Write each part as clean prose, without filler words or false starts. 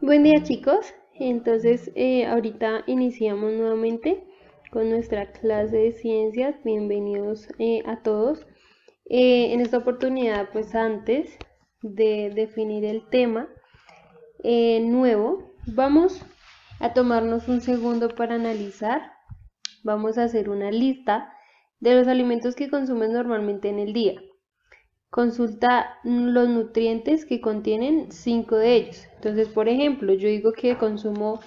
Buen día chicos, entonces ahorita iniciamos nuevamente con nuestra clase de ciencias. Bienvenidos a todos. En esta oportunidad, pues antes de definir el tema nuevo, vamos a tomarnos un segundo para analizar. Vamos a hacer una lista de los alimentos que consumes normalmente en el día. Consulta los nutrientes que contienen 5 de ellos. Entonces, por ejemplo, yo digo que consumo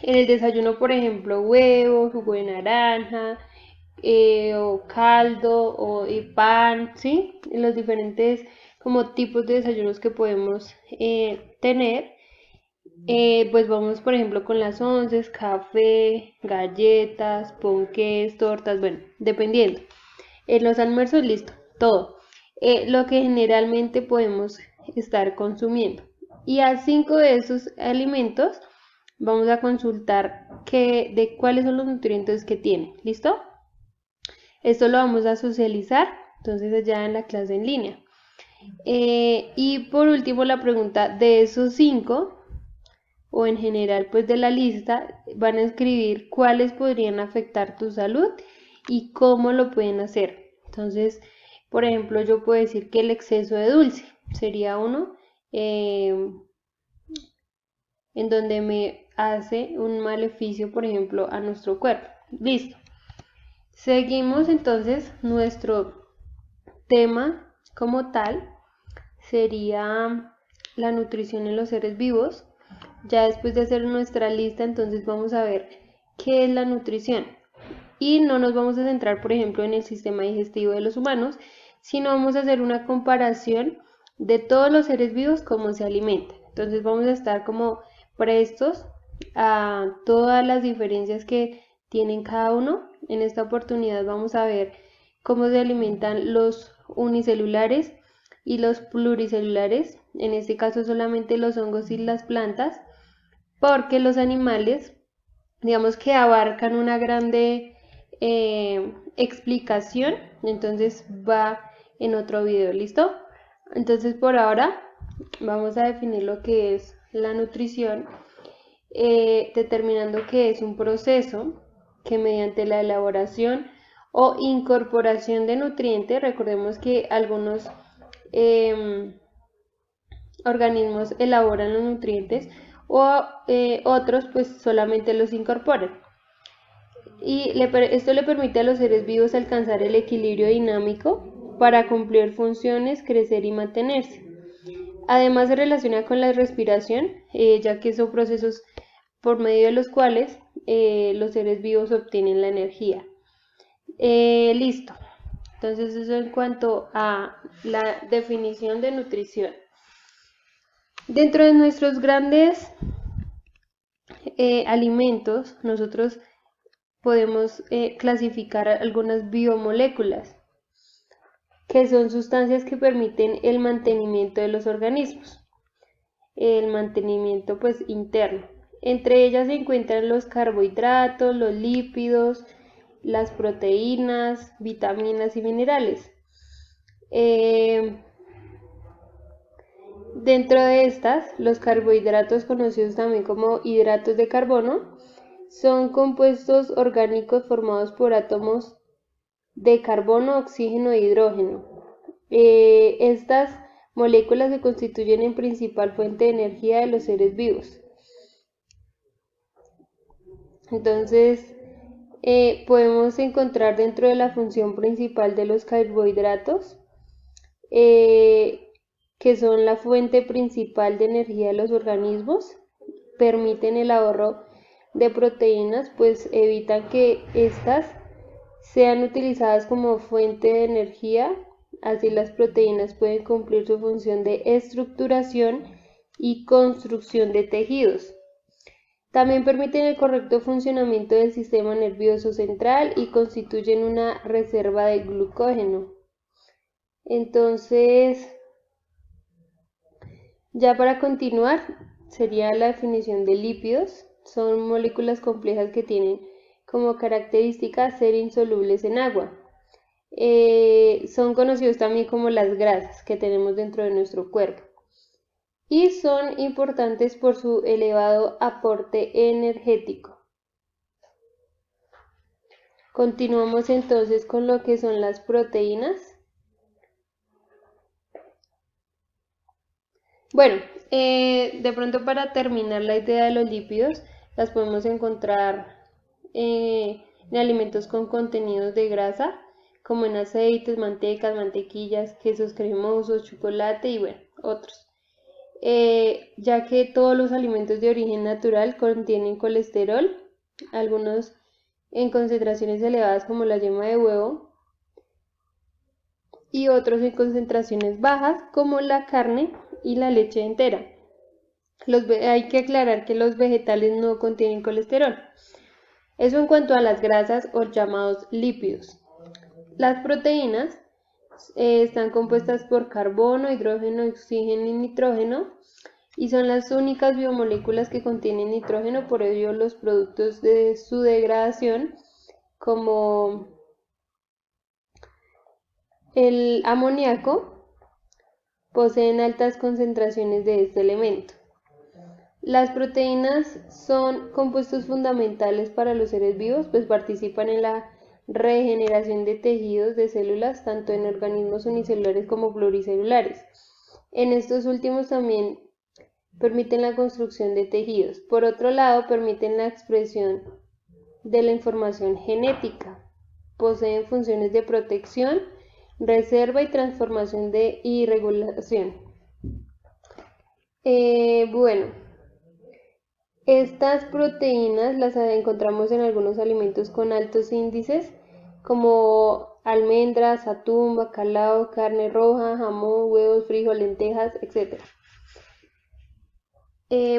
en el desayuno, por ejemplo, huevos, jugo de naranja, o caldo, o pan, ¿sí? En los diferentes como tipos de desayunos que podemos tener. Pues vamos, por ejemplo, con las onces, café, galletas, ponques, tortas, bueno, dependiendo. En los almuerzos, listo, todo. Lo que generalmente podemos estar consumiendo. Y a 5 de esos alimentos vamos a consultar de cuáles son los nutrientes que tienen. ¿Listo? Esto lo vamos a socializar, entonces ya en la clase en línea. Y por último, la pregunta de esos 5 o en general pues de la lista van a escribir cuáles podrían afectar tu salud y cómo lo pueden hacer. Entonces, por ejemplo, yo puedo decir que el exceso de dulce sería uno en donde me hace un maleficio, por ejemplo, a nuestro cuerpo. Listo. Seguimos entonces nuestro tema como tal sería la nutrición en los seres vivos. Ya después de hacer nuestra lista, entonces vamos a ver qué es la nutrición. Y no nos vamos a centrar, por ejemplo, en el sistema digestivo de los humanos, sino vamos a hacer una comparación de todos los seres vivos, cómo se alimentan. Entonces vamos a estar como prestos a todas las diferencias que tienen cada uno. En esta oportunidad vamos a ver cómo se alimentan los unicelulares y los pluricelulares, en este caso solamente los hongos y las plantas, porque los animales, digamos que abarcan una grande explicación, entonces va en otro video, ¿listo? Entonces por ahora vamos a definir lo que es la nutrición, determinando que es un proceso que mediante la elaboración o incorporación de nutrientes, recordemos que algunos organismos elaboran los nutrientes o otros pues solamente los incorporan. Y esto le permite a los seres vivos alcanzar el equilibrio dinámico para cumplir funciones, crecer y mantenerse. Además se relaciona con la respiración, ya que son procesos por medio de los cuales los seres vivos obtienen la energía. Listo. Entonces eso en cuanto a la definición de nutrición. Dentro de nuestros grandes alimentos, nosotros podemos clasificar algunas biomoléculas, que son sustancias que permiten el mantenimiento de los organismos, el mantenimiento pues interno. Entre ellas se encuentran los carbohidratos, los lípidos, las proteínas, vitaminas y minerales. Dentro de estas, los carbohidratos, conocidos también como hidratos de carbono, son compuestos orgánicos formados por átomos de carbono, oxígeno e hidrógeno. Estas moléculas se constituyen en principal fuente de energía de los seres vivos. Entonces, podemos encontrar dentro de la función principal de los carbohidratos, que son la fuente principal de energía de los organismos, permiten el ahorro de proteínas, pues evitan que éstas sean utilizadas como fuente de energía. Así las proteínas pueden cumplir su función de estructuración y construcción de tejidos. También permiten el correcto funcionamiento del sistema nervioso central y constituyen una reserva de glucógeno. Entonces, ya para continuar, sería la definición de lípidos. Son moléculas complejas que tienen como característica ser insolubles en agua. Son conocidos también como las grasas que tenemos dentro de nuestro cuerpo. y son importantes por su elevado aporte energético. Continuamos entonces con lo que son las proteínas. Bueno, de pronto para terminar la idea de los lípidos, las podemos encontrar en alimentos con contenidos de grasa, como en aceites, mantecas, mantequillas, quesos cremosos, chocolate y bueno, otros. Ya que todos los alimentos de origen natural contienen colesterol, algunos en concentraciones elevadas como la yema de huevo y otros en concentraciones bajas como la carne y la leche entera. Hay que aclarar que los vegetales no contienen colesterol. Eso en cuanto a las grasas o llamados lípidos. Las proteínas están compuestas por carbono, hidrógeno, oxígeno y nitrógeno y son las únicas biomoléculas que contienen nitrógeno, por ello los productos de su degradación como el amoníaco poseen altas concentraciones de este elemento. Las proteínas son compuestos fundamentales para los seres vivos, pues participan en la regeneración de tejidos de células, tanto en organismos unicelulares como pluricelulares. En estos últimos también permiten la construcción de tejidos. Por otro lado, permiten la expresión de la información genética. Poseen funciones de protección, reserva y transformación y regulación. Bueno. Estas proteínas las encontramos en algunos alimentos con altos índices como almendras, atún, bacalao, carne roja, jamón, huevos, frijol, lentejas, etc.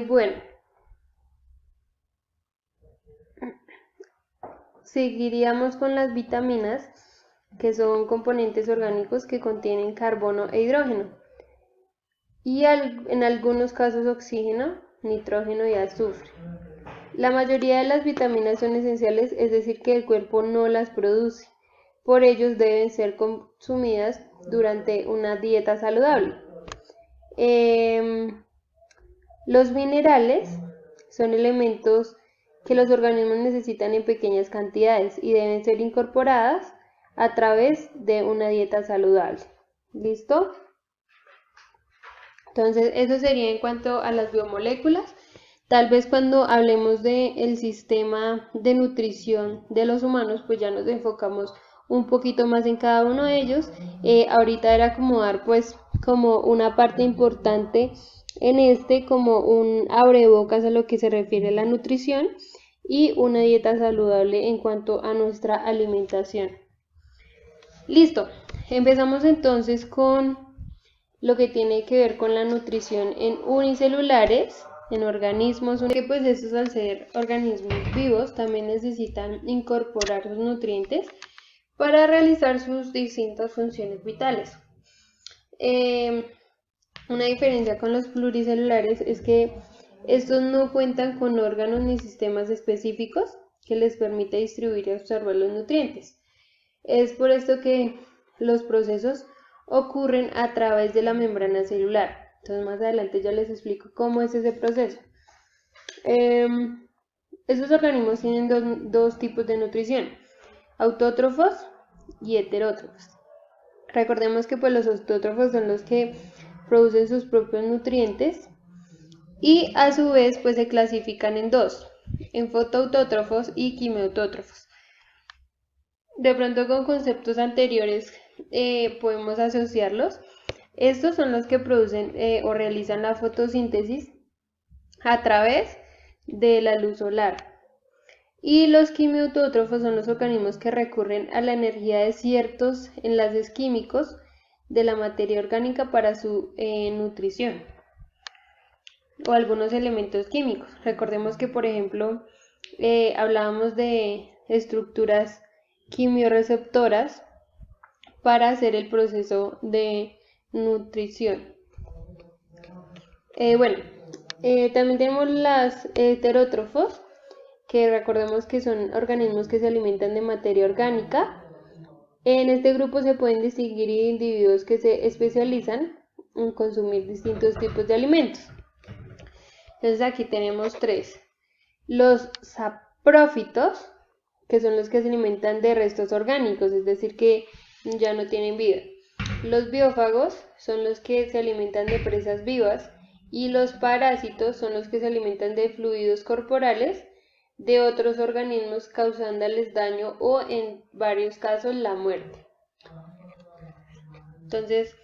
Bueno, seguiríamos con las vitaminas, que son componentes orgánicos que contienen carbono e hidrógeno y en algunos casos oxígeno, nitrógeno y azufre. La mayoría de las vitaminas son esenciales, es decir, que el cuerpo no las produce. Por ello deben ser consumidas durante una dieta saludable. Los minerales son elementos que los organismos necesitan en pequeñas cantidades y deben ser incorporadas a través de una dieta saludable. ¿Listo? Entonces, eso sería en cuanto a las biomoléculas. Tal vez cuando hablemos del sistema de nutrición de los humanos, pues ya nos enfocamos un poquito más en cada uno de ellos. Ahorita era como dar pues como una parte importante en como un abrebocas a lo que se refiere a la nutrición y una dieta saludable en cuanto a nuestra alimentación. Listo, empezamos entonces con lo que tiene que ver con la nutrición en unicelulares, en organismos, que pues estos al ser organismos vivos también necesitan incorporar sus nutrientes para realizar sus distintas funciones vitales. Una diferencia con los pluricelulares es que estos no cuentan con órganos ni sistemas específicos que les permita distribuir y absorber los nutrientes. Es por esto que los procesos ocurren a través de la membrana celular. Entonces más adelante ya les explico cómo es ese proceso. Estos organismos tienen dos tipos de nutrición, autótrofos y heterótrofos. Recordemos que pues, los autótrofos son los que producen sus propios nutrientes y a su vez pues, se clasifican en dos, en fotoautótrofos y quimiautótrofos. De pronto con conceptos anteriores podemos asociarlos. Estos son los que producen o realizan la fotosíntesis a través de la luz solar. Y los quimiautótrofos son los organismos que recurren a la energía de ciertos enlaces químicos de la materia orgánica para su nutrición o algunos elementos químicos. Recordemos que, por ejemplo, hablábamos de estructuras quimiorreceptoras para hacer el proceso de nutrición. También tenemos las heterótrofos, que recordemos que son organismos que se alimentan de materia orgánica. En este grupo se pueden distinguir individuos que se especializan consumir distintos tipos de alimentos. Entonces aquí tenemos tres. Los saprófitos, que son los que se alimentan de restos orgánicos, es decir, que ya no tienen vida. Los biófagos son los que se alimentan de presas vivas y los parásitos son los que se alimentan de fluidos corporales de otros organismos causándoles daño o en varios casos la muerte. Entonces,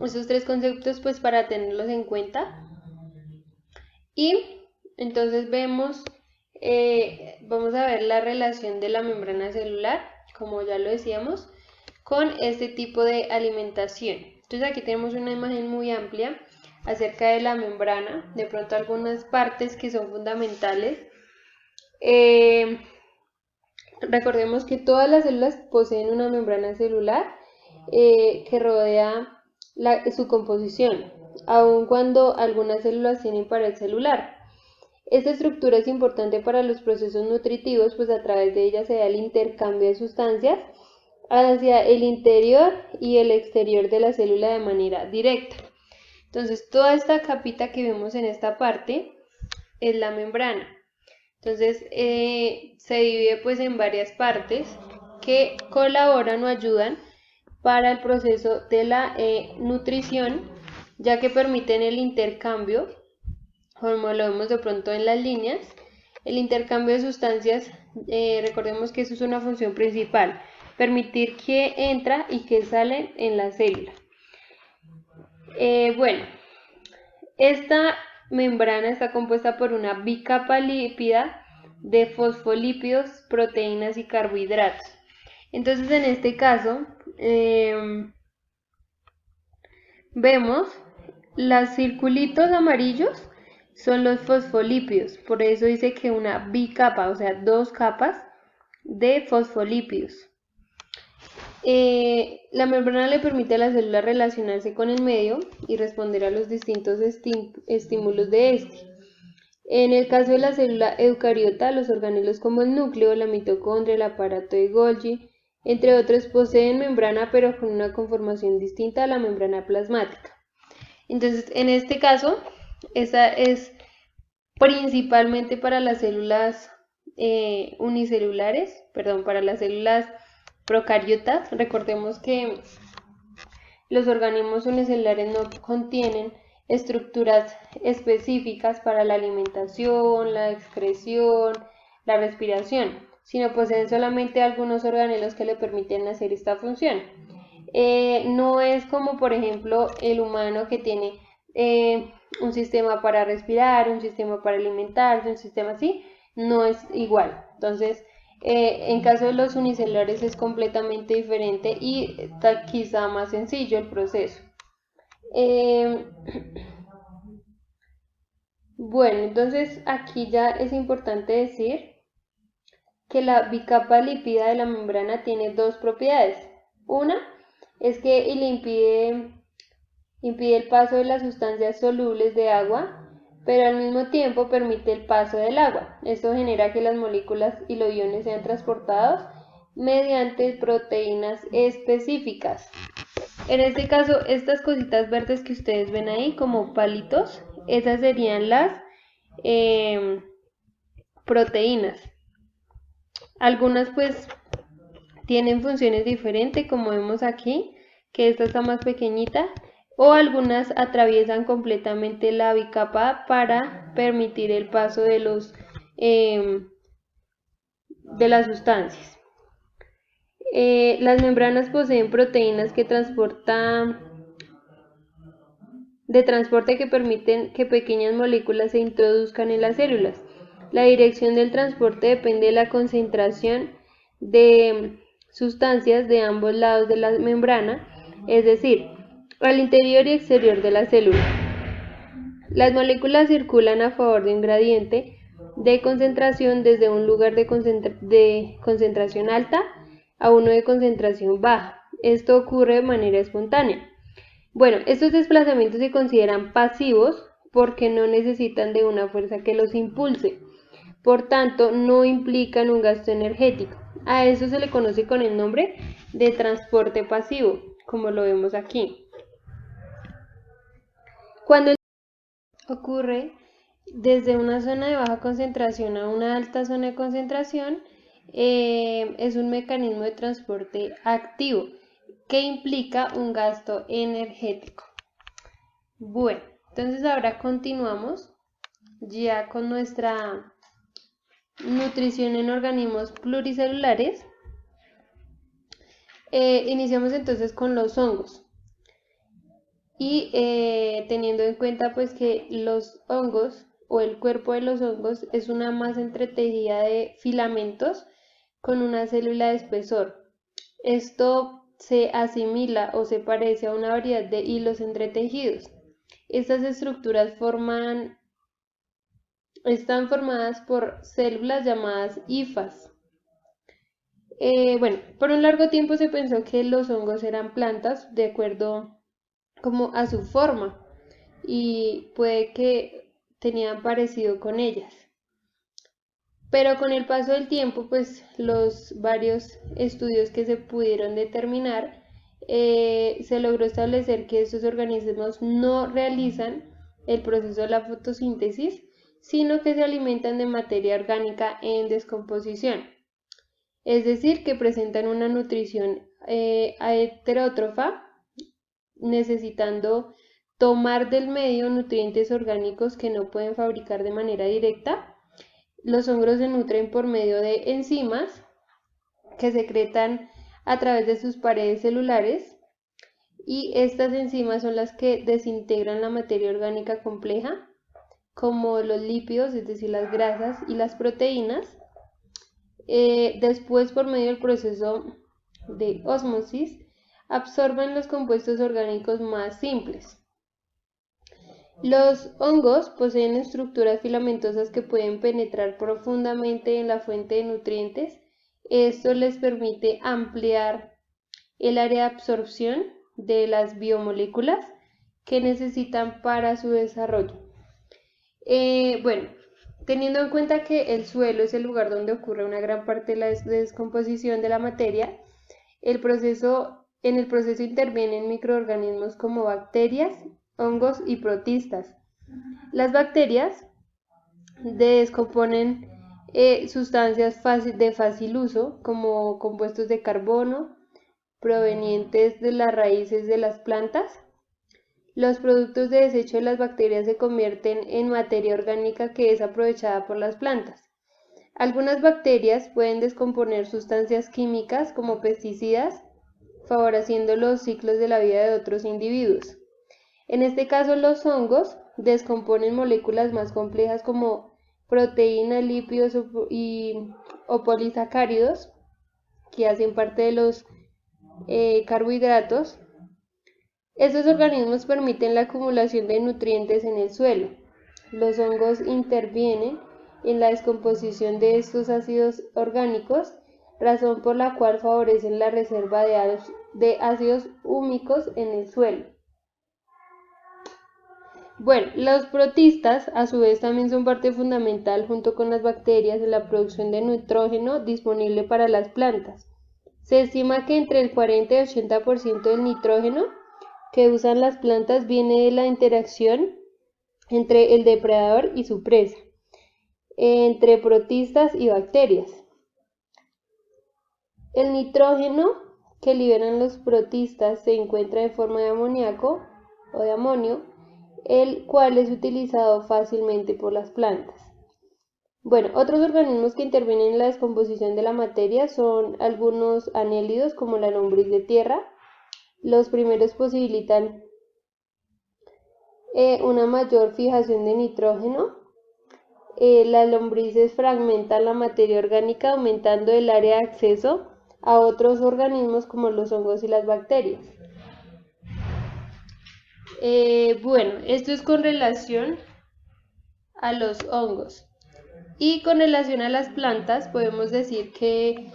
esos tres conceptos pues para tenerlos en cuenta. Y entonces vamos a ver la relación de la membrana celular, como ya lo decíamos, con este tipo de alimentación. Entonces aquí tenemos una imagen muy amplia acerca de la membrana, de pronto algunas partes que son fundamentales. Recordemos que todas las células poseen una membrana celular que rodea su composición, aun cuando algunas células tienen pared celular. Esta estructura es importante para los procesos nutritivos, pues a través de ella se da el intercambio de sustancias hacia el interior y el exterior de la célula de manera directa. Entonces, toda esta capita que vemos en esta parte es la membrana. Entonces, se divide pues en varias partes que colaboran o ayudan para el proceso de la nutrición, ya que permiten el intercambio, como lo vemos de pronto en las líneas, el intercambio de sustancias. Recordemos que eso es una función principal, permitir que entra y que sale en la célula. Bueno, esta membrana está compuesta por una bicapa lípida de fosfolípidos, proteínas y carbohidratos. Entonces, en este caso, vemos los circulitos amarillos son los fosfolípidos, por eso dice que una bicapa, o sea, dos capas de fosfolípidos. La membrana le permite a la célula relacionarse con el medio y responder a los distintos estímulos de este. En el caso de la célula eucariota, los organelos como el núcleo, la mitocondria, el aparato de Golgi, entre otros, poseen membrana pero con una conformación distinta a la membrana plasmática. Entonces, en este caso, esta es principalmente para las células para las células procariotas. Recordemos que los organismos unicelulares no contienen estructuras específicas para la alimentación, la excreción, la respiración, sino poseen solamente algunos organelos que le permiten hacer esta función. No es como por ejemplo el humano, que tiene un sistema para respirar, un sistema para alimentarse, un sistema así, no es igual. Entonces, en caso de los unicelulares es completamente diferente y está quizá más sencillo el proceso. Bueno, entonces aquí ya es importante decir que la bicapa lípida de la membrana tiene dos propiedades. Una es que le impide el paso de las sustancias solubles de agua, pero al mismo tiempo permite el paso del agua. Esto genera que las moléculas y los iones sean transportados mediante proteínas específicas. En este caso, estas cositas verdes que ustedes ven ahí como palitos, esas serían las proteínas. Algunas pues tienen funciones diferentes, como vemos aquí, que esta está más pequeñita, o algunas atraviesan completamente la bicapa para permitir el paso de las sustancias. Las membranas poseen proteínas de transporte que permiten que pequeñas moléculas se introduzcan en las células. La dirección del transporte depende de la concentración de sustancias de ambos lados de la membrana, es decir, al interior y exterior de la célula. Las moléculas circulan a favor de un gradiente de concentración desde un lugar de concentración alta a uno de concentración baja. Esto ocurre de manera espontánea. Bueno, estos desplazamientos se consideran pasivos porque no necesitan de una fuerza que los impulse. Por tanto, no implican un gasto energético. A eso se le conoce con el nombre de transporte pasivo, como lo vemos aquí. Cuando el ocurre desde una zona de baja concentración a una alta zona de concentración, es un mecanismo de transporte activo que implica un gasto energético. Bueno, entonces ahora continuamos ya con nuestra nutrición en organismos pluricelulares. Iniciamos entonces con los hongos. Y teniendo en cuenta pues que los hongos o el cuerpo de los hongos es una masa entretejida de filamentos con una célula de espesor. Esto se asimila o se parece a una variedad de hilos entretejidos. Estas estructuras están formadas por células llamadas hifas. Bueno, por un largo tiempo se pensó que los hongos eran plantas de acuerdo como a su forma y puede que tenían parecido con ellas. Pero con el paso del tiempo, pues los varios estudios que se pudieron determinar, se logró establecer que estos organismos no realizan el proceso de la fotosíntesis, sino que se alimentan de materia orgánica en descomposición. Es decir, que presentan una nutrición heterótrofa, necesitando tomar del medio nutrientes orgánicos que no pueden fabricar de manera directa. Los hongos se nutren por medio de enzimas que secretan a través de sus paredes celulares, y estas enzimas son las que desintegran la materia orgánica compleja, como los lípidos, es decir, las grasas y las proteínas. Después, por medio del proceso de ósmosis, absorben los compuestos orgánicos más simples. Los hongos poseen estructuras filamentosas que pueden penetrar profundamente en la fuente de nutrientes. Esto les permite ampliar el área de absorción de las biomoléculas que necesitan para su desarrollo. Bueno, teniendo en cuenta que el suelo es el lugar donde ocurre una gran parte de la descomposición de la materia, en el proceso intervienen microorganismos como bacterias, hongos y protistas. Las bacterias descomponen sustancias de fácil uso, como compuestos de carbono provenientes de las raíces de las plantas. Los productos de desecho de las bacterias se convierten en materia orgánica que es aprovechada por las plantas. Algunas bacterias pueden descomponer sustancias químicas como pesticidas, favoreciendo los ciclos de la vida de otros individuos. En este caso, los hongos descomponen moléculas más complejas como proteínas, lípidos o polisacáridos, que hacen parte de los carbohidratos. Estos organismos permiten la acumulación de nutrientes en el suelo. Los hongos intervienen en la descomposición de estos ácidos orgánicos, razón por la cual favorecen la reserva de ácidos húmicos en el suelo. Bueno, los protistas a su vez también son parte fundamental junto con las bacterias en la producción de nitrógeno disponible para las plantas. Se estima que entre el 40 y 80% del nitrógeno que usan las plantas viene de la interacción entre el depredador y su presa, entre protistas y bacterias. El nitrógeno que liberan los protistas se encuentra en forma de amoníaco o de amonio, el cual es utilizado fácilmente por las plantas. Bueno, otros organismos que intervienen en la descomposición de la materia son algunos anélidos como la lombriz de tierra. Los primeros posibilitan una mayor fijación de nitrógeno. Las lombrices fragmentan la materia orgánica aumentando el área de acceso a otros organismos como los hongos y las bacterias. Bueno, esto es con relación a los hongos. Y con relación a las plantas, podemos decir que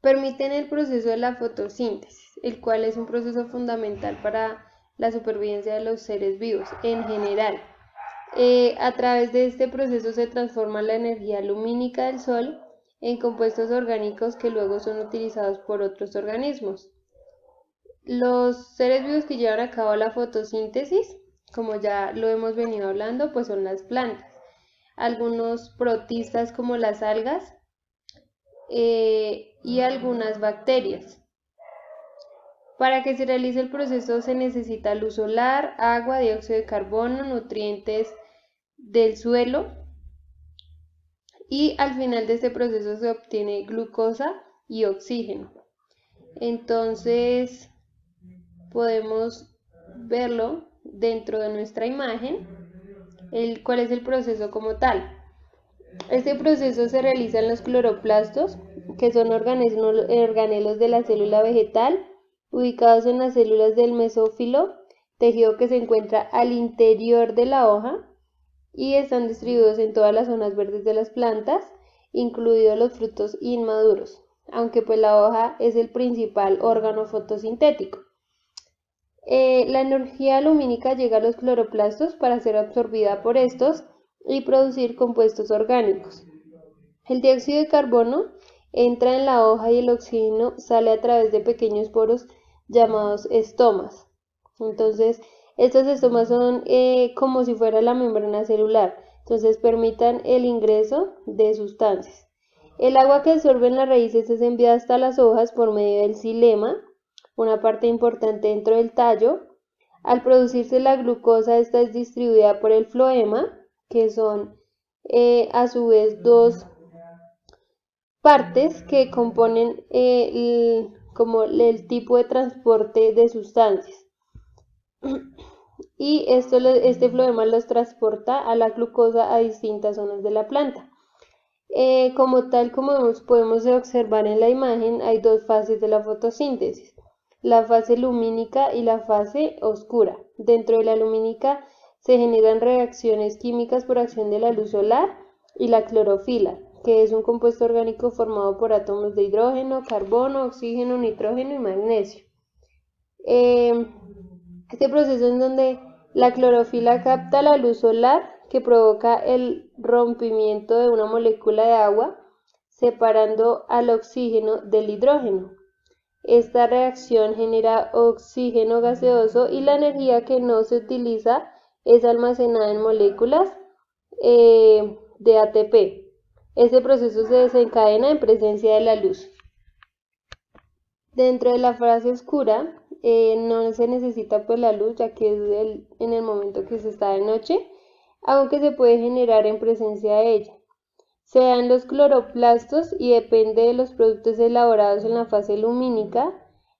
permiten el proceso de la fotosíntesis, el cual es un proceso fundamental para la supervivencia de los seres vivos en general. A través de este proceso se transforma la energía lumínica del sol en compuestos orgánicos que luego son utilizados por otros organismos. Los seres vivos que llevan a cabo la fotosíntesis, como ya lo hemos venido hablando, pues son las plantas. Algunos protistas como las algas y algunas bacterias. Para que se realice el proceso se necesita luz solar, agua, dióxido de carbono, nutrientes del suelo y al final de este proceso se obtiene glucosa y oxígeno. Entonces podemos verlo dentro de nuestra imagen, cuál es el proceso como tal. Este proceso se realiza en los cloroplastos, que son organelos de la célula vegetal, ubicados en las células del mesófilo, tejido que se encuentra al interior de la hoja, y están distribuidos en todas las zonas verdes de las plantas, incluidos los frutos inmaduros, aunque pues la hoja es el principal órgano fotosintético. La energía lumínica llega a los cloroplastos para ser absorbida por estos y producir compuestos orgánicos. El dióxido de carbono entra en la hoja y el oxígeno sale a través de pequeños poros llamados estomas. Entonces, estos estomas son como si fuera la membrana celular, entonces permitan el ingreso de sustancias. El agua que absorben las raíces es enviada hasta las hojas por medio del xilema, una parte importante dentro del tallo. Al producirse la glucosa, esta es distribuida por el floema, que son a su vez dos partes que componen como el tipo de transporte de sustancias. Y este floema los transporta a la glucosa a distintas zonas de la planta. Como tal, como podemos observar en la imagen, hay dos fases de la fotosíntesis, la fase lumínica y la fase oscura. Dentro de la lumínica se generan reacciones químicas por acción de la luz solar y la clorofila, que es un compuesto orgánico formado por átomos de hidrógeno, carbono, oxígeno, nitrógeno y magnesio. Este proceso en donde la clorofila capta la luz solar que provoca el rompimiento de una molécula de agua, separando al oxígeno del hidrógeno. Esta reacción genera oxígeno gaseoso y la energía que no se utiliza es almacenada en moléculas de ATP. Este proceso se desencadena en presencia de la luz. Dentro de la fase oscura no se necesita pues la luz, ya que es en el momento que se está de noche, aunque se puede generar en presencia de ella. Se dan los cloroplastos y depende de los productos elaborados en la fase lumínica.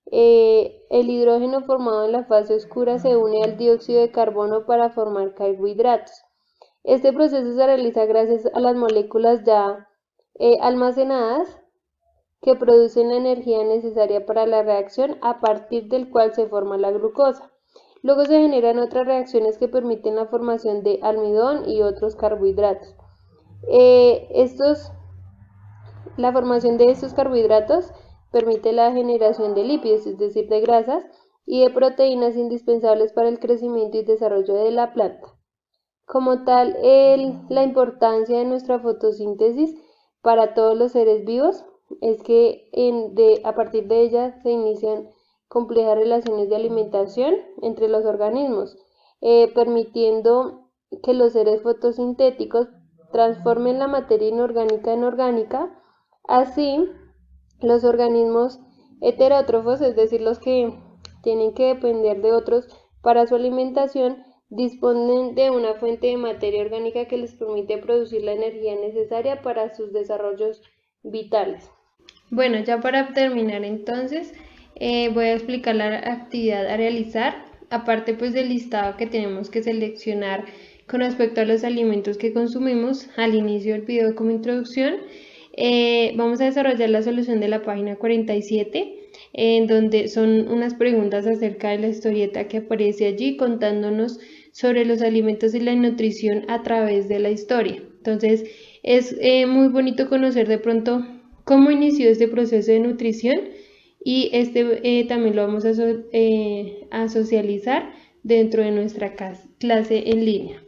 El hidrógeno formado en la fase oscura se une al dióxido de carbono para formar carbohidratos. Este proceso se realiza gracias a las moléculas ya almacenadas que producen la energía necesaria para la reacción, a partir del cual se forma la glucosa. Luego se generan otras reacciones que permiten la formación de almidón y otros carbohidratos. La formación de estos carbohidratos permite la generación de lípidos, es decir, de grasas, y de proteínas indispensables para el crecimiento y desarrollo de la planta. Como tal, la importancia de nuestra fotosíntesis para todos los seres vivos es que a partir de ella se inician complejas relaciones de alimentación entre los organismos, permitiendo que los seres fotosintéticos transformen la materia inorgánica en orgánica. Así, los organismos heterótrofos, es decir, los que tienen que depender de otros para su alimentación, disponen de una fuente de materia orgánica que les permite producir la energía necesaria para sus desarrollos vitales. Bueno, ya para terminar entonces, voy a explicar la actividad a realizar, aparte pues del listado que tenemos que seleccionar con respecto a los alimentos que consumimos al inicio del video como introducción. Vamos a desarrollar la solución de la página 47, en donde son unas preguntas acerca de la historieta que aparece allí contándonos sobre los alimentos y la nutrición a través de la historia. Entonces es muy bonito conocer de pronto cómo inició este proceso de nutrición, y también lo vamos a socializar dentro de nuestra clase en línea.